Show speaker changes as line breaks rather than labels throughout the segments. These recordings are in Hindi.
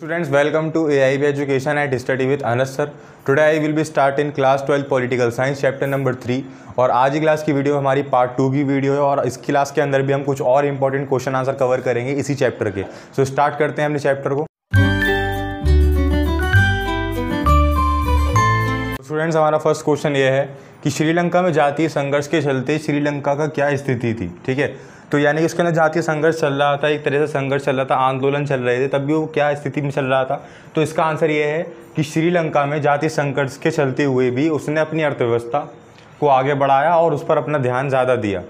Students, welcome to AIB Education at Study with Anas sir. Today I will be start in class 12 Political Science chapter number 3 और आज की क्लास की वीडियो हमारी पार्ट 2 की वीडियो है और इस क्लास के अंदर भी हम कुछ और इंपॉर्टेंट क्वेश्चन आंसर कवर करेंगे इसी चैप्टर के। सो स्टार्ट करते हैं अपने चैप्टर को। स्टूडेंट्स, हमारा फर्स्ट क्वेश्चन ये है कि श्रीलंका में जातीय संघर्ष के चलते श्रीलंका का क्या स्थिति थी। ठीक है, तो यानी कि इसके अंदर जातीय संघर्ष चल रहा था, एक तरह से संघर्ष चल रहा था, आंदोलन चल रहे थे, तब भी वो क्या स्थिति में चल रहा था। तो इसका आंसर ये है कि श्रीलंका में जातीय संघर्ष के चलते हुए भी उसने अपनी अर्थव्यवस्था को आगे बढ़ाया और उस पर अपना ध्यान ज़्यादा दिया।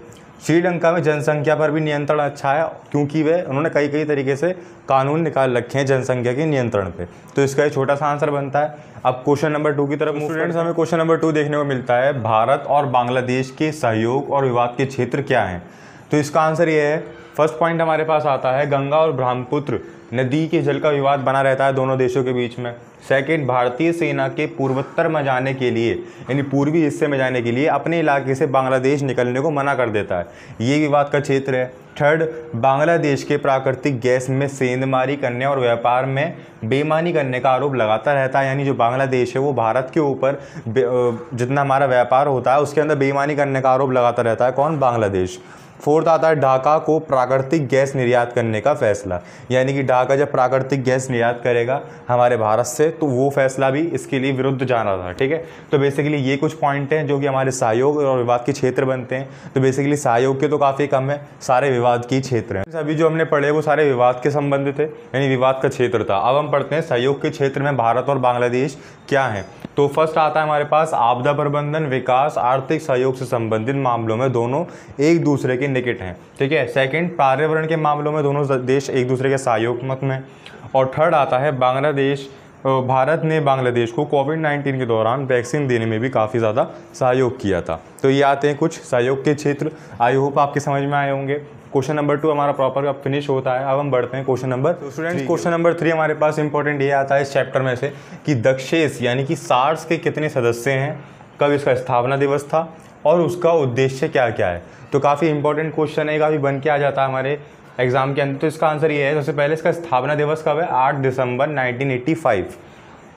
श्रीलंका में जनसंख्या पर भी नियंत्रण अच्छा है क्योंकि उन्होंने कई तरीके से कानून निकाल रखे हैं जनसंख्या के नियंत्रण पे। तो इसका एक छोटा सा आंसर बनता है। अब क्वेश्चन नंबर 2 की तरफ स्टूडेंट्स, हमें क्वेश्चन नंबर 2 देखने को मिलता है, भारत और बांग्लादेश के सहयोग और विवाद के क्षेत्र क्या हैं। तो इसका आंसर ये है, फर्स्ट पॉइंट हमारे पास आता है गंगा और ब्रह्मपुत्र नदी के जल का विवाद बना रहता है दोनों देशों के बीच में। सेकंड, भारतीय सेना के पूर्वोत्तर में जाने के लिए यानी पूर्वी हिस्से में जाने के लिए अपने इलाके से बांग्लादेश निकलने को मना कर देता है, ये विवाद का क्षेत्र है। थर्ड, बांग्लादेश के प्राकृतिक गैस में सेंधमारी करने और व्यापार में बेईमानी करने का आरोप लगाता रहता है, यानी जो बांग्लादेश है वो भारत के ऊपर जितना हमारा व्यापार होता है उसके अंदर बेईमानी करने का आरोप लगाता रहता है। कौन? बांग्लादेश। फोर्थ आता है ढाका को प्राकृतिक गैस निर्यात करने का फैसला, यानी कि ढाका जब प्राकृतिक गैस निर्यात करेगा हमारे भारत से तो वो फैसला भी इसके लिए विरुद्ध जाना था। ठीक है, तो बेसिकली ये कुछ पॉइंट हैं जो कि हमारे सहयोग और विवाद के क्षेत्र बनते हैं। तो बेसिकली सहयोग के तो काफ़ी कम है, सारे विवाद के क्षेत्र हैं। अभी जो हमने पढ़े वो सारे विवाद के संबंधित थे, यानी विवाद का क्षेत्र था। अब हम पढ़ते हैं सहयोग के क्षेत्र में भारत और बांग्लादेश क्या है। तो फर्स्ट आता है हमारे पास आपदा प्रबंधन, विकास, आर्थिक सहयोग से संबंधित मामलों में दोनों एक दूसरे के निकट हैं। ठीक है। सेकंड, पर्यावरण के मामलों में दोनों देश एक दूसरे के सहयोग में। और थर्ड आता है भारत ने बांग्लादेश को कोविड-19 के दौरान वैक्सीन देने में भी काफ़ी ज़्यादा सहयोग किया था। तो ये आते हैं कुछ सहयोग के क्षेत्र। आई होप आपके समझ में आए होंगे। क्वेश्चन नंबर 2 हमारा प्रॉपर अब फिनिश होता है। अब हम बढ़ते हैं क्वेश्चन नंबर। तो स्टूडेंट्स, क्वेश्चन नंबर 3 हमारे पास इंपॉर्टेंट ये आता है इस चैप्टर में से कि दक्षेस यानी कि सार्स के कितने सदस्य हैं, कब इसका स्थापना दिवस था और उसका उद्देश्य क्या क्या है। तो काफ़ी इंपॉर्टेंट क्वेश्चन है, काफ़ी बन के आ जाता है हमारे एग्जाम के अंदर। तो इसका आंसर ये है, सबसे पहले इसका स्थापना दिवस कब है? 8 दिसंबर 1985।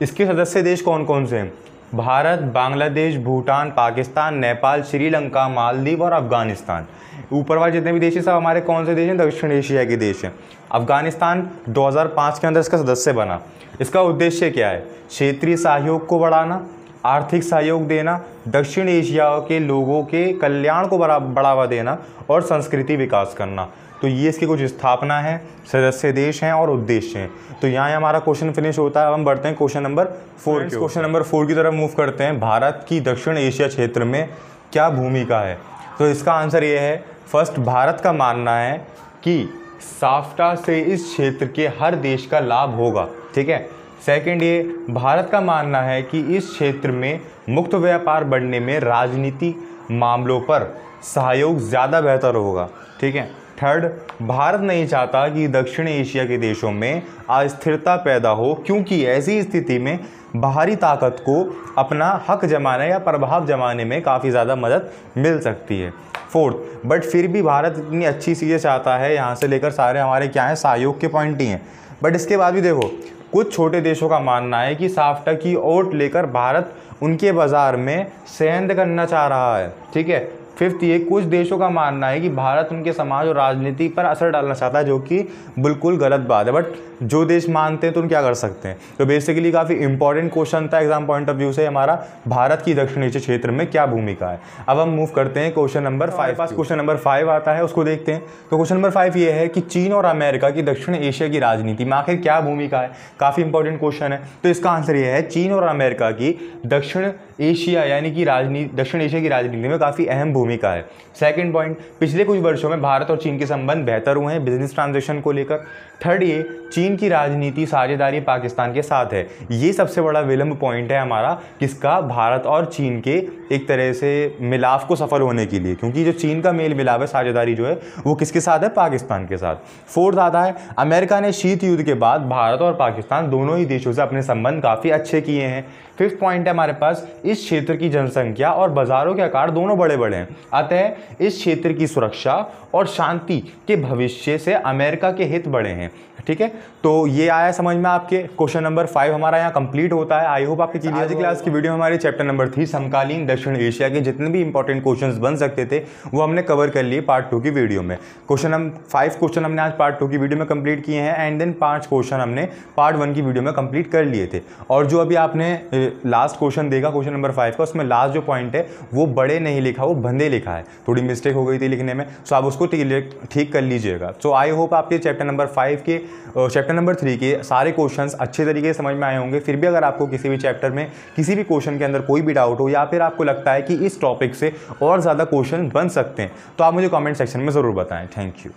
इसके सदस्य देश कौन कौन से हैं? भारत, बांग्लादेश, भूटान, पाकिस्तान, नेपाल, श्रीलंका, मालदीव और अफगानिस्तान। ऊपर वाले जितने भी देश हैं सब हमारे कौन से देश हैं? दक्षिण एशिया के देश हैं। अफगानिस्तान 2005 के अंदर इसका सदस्य बना। इसका उद्देश्य क्या है? क्षेत्रीय सहयोग को बढ़ाना, आर्थिक सहयोग देना, दक्षिण एशिया के लोगों के कल्याण को बढ़ावा देना और संस्कृति विकास करना। तो ये इसकी कुछ स्थापना है, सदस्य देश हैं और उद्देश्य हैं। तो यहाँ हमारा क्वेश्चन फिनिश होता है। अब हम बढ़ते हैं क्वेश्चन नंबर 4 के। क्वेश्चन नंबर 4 की तरफ मूव करते हैं। भारत की दक्षिण एशिया क्षेत्र में क्या भूमिका है? तो इसका आंसर ये है, फर्स्ट, भारत का मानना है कि साफ्टा से इस क्षेत्र के हर देश का लाभ होगा। ठीक है। सेकंड, ये भारत का मानना है कि इस क्षेत्र में मुक्त व्यापार बढ़ने में राजनीति मामलों पर सहयोग ज़्यादा बेहतर होगा। ठीक है। थर्ड, भारत नहीं चाहता कि दक्षिण एशिया के देशों में अस्थिरता पैदा हो क्योंकि ऐसी स्थिति में बाहरी ताकत को अपना हक जमाने या प्रभाव जमाने में काफ़ी ज़्यादा मदद मिल सकती है। फोर्थ, बट फिर भी भारत इतनी अच्छी चीज़ें चाहता है, यहाँ से लेकर सारे हमारे क्या हैं? सहयोग के पॉइंट ही हैं। बट इसके बाद भी देखो, कुछ छोटे देशों का मानना है कि साफ्टा की ओट लेकर भारत उनके बाज़ार में सेंध करना चाह रहा है। ठीक है। फिफ्थ, ये कुछ देशों का मानना है कि भारत उनके समाज और राजनीति पर असर डालना चाहता है, जो कि बिल्कुल गलत बात है। बट जो देश मानते हैं तो उन क्या कर सकते हैं। तो बेसिकली काफ़ी इंपॉर्टेंट क्वेश्चन था एग्जाम पॉइंट ऑफ व्यू से हमारा, भारत की दक्षिण एशिया क्षेत्र में क्या भूमिका है। अब हम मूव करते हैं क्वेश्चन नंबर 5। पास क्वेश्चन नंबर 5 आता है, उसको देखते हैं। तो क्वेश्चन नंबर 5 ये है कि चीन और अमेरिका की दक्षिण एशिया की राजनीति में आखिर क्या भूमिका है। काफ़ी इंपॉर्टेंट क्वेश्चन है। तो इसका आंसर ये है, चीन और अमेरिका की दक्षिण एशिया यानी कि दक्षिण एशिया की राजनीति में काफ़ी अहम भूमिका है। सेकंड पॉइंट, पिछले कुछ वर्षों में भारत और चीन के संबंध बेहतर हुए हैं बिजनेस ट्रांजैक्शन को लेकर। थर्ड, ये चीन की राजनीति साझेदारी पाकिस्तान के साथ है। ये सबसे बड़ा विलंब पॉइंट है हमारा किसका? भारत और चीन के एक तरह से मिलाप को सफल होने के लिए, क्योंकि जो चीन का मेल मिलाप है, साझेदारी जो है वो किसके साथ है? पाकिस्तान के साथ। फोर्थ आता है, अमेरिका ने शीत युद्ध के बाद भारत और पाकिस्तान दोनों ही देशों से अपने संबंध काफ़ी अच्छे किए हैं। फिफ्थ पॉइंट है हमारे पास, इस क्षेत्र की जनसंख्या और बाजारों के आकार दोनों बड़े बड़े हैं, अतः इस क्षेत्र की सुरक्षा और शांति के भविष्य से अमेरिका के हित बड़े हैं। हैं, ठीक है। तो ये आया समझ में आपके, क्वेश्चन नंबर 5 हमारा यहाँ कंप्लीट होता है। आई होप आपकी क्लियर। आज की क्लास की वीडियो हमारी चैप्टर नंबर 3 समकालीन दक्षिण एशिया के जितने भी इंपॉर्टेंट क्वेश्चंस बन सकते थे वो हमने कवर कर लिए पार्ट 2 की वीडियो में। 5 क्वेश्चन हमने आज पार्ट 2 की वीडियो में कंप्लीट किए हैं एंड देन 5 क्वेश्चन हमने पार्ट 1 की वीडियो में कंप्लीट कर लिए थे। और जो अभी आपने लास्ट क्वेश्चन देखा क्वेश्चन नंबर 5 का, उसमें लास्ट जो पॉइंट है वो बड़े नहीं लिखा, वो बंदे लिखा है, थोड़ी मिस्टेक हो गई थी लिखने में, सो आप उसको ठीक कर लीजिएगा। सो आई होप आपके चैप्टर नंबर 3 के सारे क्वेश्चंस अच्छे तरीके से समझ में आए होंगे। फिर भी अगर आपको किसी भी चैप्टर में किसी भी क्वेश्चन के अंदर कोई भी डाउट हो या फिर आपको लगता है कि इस टॉपिक से और ज़्यादा क्वेश्चन बन सकते हैं तो आप मुझे कमेंट सेक्शन में ज़रूर बताएं। Thank you.